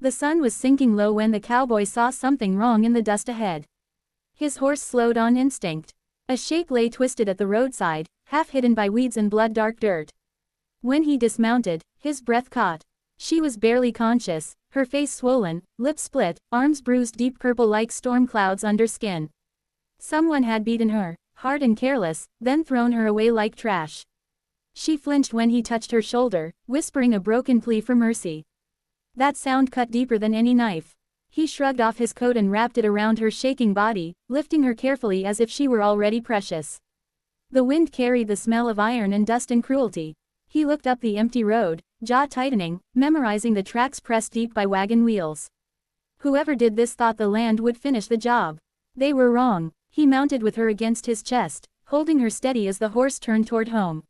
The sun was sinking low when the cowboy saw something wrong in the dust ahead. His horse slowed on instinct. A shape lay twisted at the roadside, half hidden by weeds and blood-dark dirt. When he dismounted, his breath caught. She was barely conscious, her face swollen, lips split, arms bruised deep purple like storm clouds under skin. Someone had beaten her, hard and careless, then thrown her away like trash. She flinched when he touched her shoulder, whispering a broken plea for mercy. That sound cut deeper than any knife. He shrugged off his coat and wrapped it around her shaking body, lifting her carefully as if she were already precious. The wind carried the smell of iron and dust and cruelty. He looked up the empty road, jaw tightening, memorizing the tracks pressed deep by wagon wheels. Whoever did this thought the land would finish the job. They were wrong. He mounted with her against his chest, holding her steady as the horse turned toward home.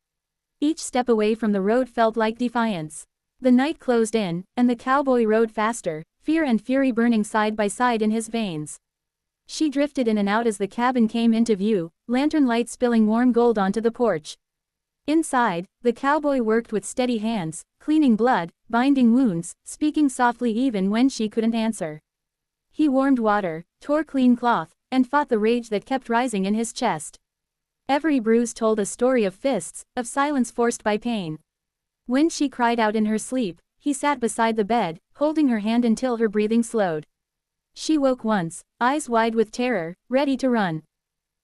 Each step away from the road felt like defiance. The night closed in, and the cowboy rode faster, fear and fury burning side by side in his veins. She drifted in and out as the cabin came into view, lantern light spilling warm gold onto the porch. Inside, the cowboy worked with steady hands, cleaning blood, binding wounds, speaking softly even when she couldn't answer. He warmed water, tore clean cloth, and fought the rage that kept rising in his chest. Every bruise told a story of fists, of silence forced by pain. When she cried out in her sleep, he sat beside the bed, holding her hand until her breathing slowed. She woke once, eyes wide with terror, ready to run.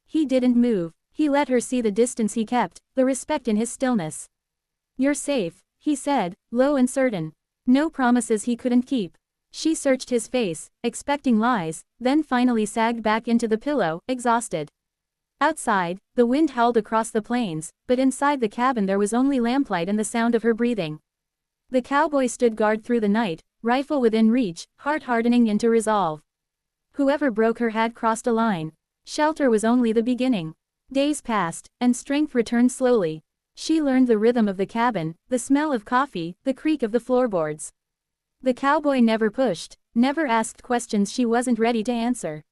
He didn't move. He let her see the distance he kept, the respect in his stillness. "You're safe," he said, low and certain. No promises he couldn't keep. She searched his face, expecting lies, then finally sagged back into the pillow, exhausted. Outside, the wind howled across the plains, but inside the cabin there was only lamplight and the sound of her breathing. The cowboy stood guard through the night, rifle within reach, heart hardening into resolve. Whoever broke her had crossed a line. Shelter was only the beginning. Days passed, and strength returned slowly. She learned the rhythm of the cabin, the smell of coffee, the creak of the floorboards. The cowboy never pushed, never asked questions she wasn't ready to answer.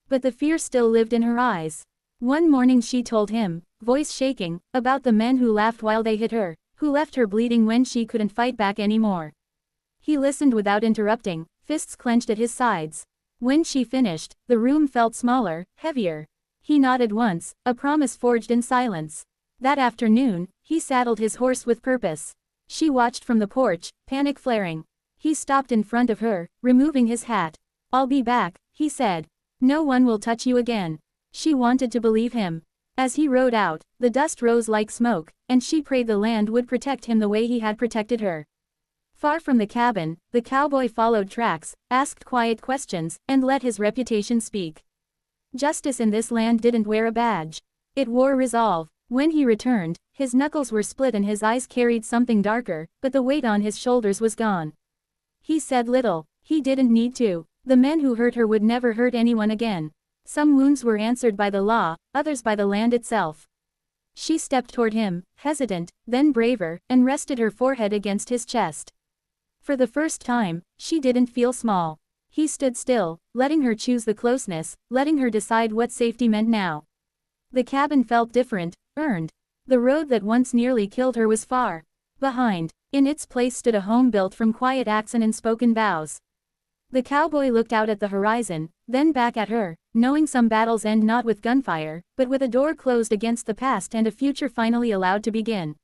But the fear still lived in her eyes. One morning she told him, voice shaking, about the men who laughed while they hit her, who left her bleeding when she couldn't fight back anymore. He listened without interrupting, fists clenched at his sides. When she finished, the room felt smaller, heavier. He nodded once, a promise forged in silence. That afternoon, he saddled his horse with purpose. She watched from the porch, panic flaring. He stopped in front of her, removing his hat. "I'll be back," he said. "No one will touch you again." She wanted to believe him. As he rode out, the dust rose like smoke, and she prayed the land would protect him the way he had protected her. Far from the cabin, the cowboy followed tracks, asked quiet questions, and let his reputation speak. Justice in this land didn't wear a badge. It wore resolve. When he returned, his knuckles were split and his eyes carried something darker, but the weight on his shoulders was gone. He said little. He didn't need to. The men who hurt her would never hurt anyone again. Some wounds were answered by the law, others by the land itself. She stepped toward him, hesitant, then braver, and rested her forehead against his chest. For the first time, she didn't feel small. He stood still, letting her choose the closeness, letting her decide what safety meant now. The cabin felt different, earned. The road that once nearly killed her was far behind. In its place stood a home built from quiet acts and unspoken vows. The cowboy looked out at the horizon, then back at her, knowing some battles end not with gunfire, but with a door closed against the past and a future finally allowed to begin.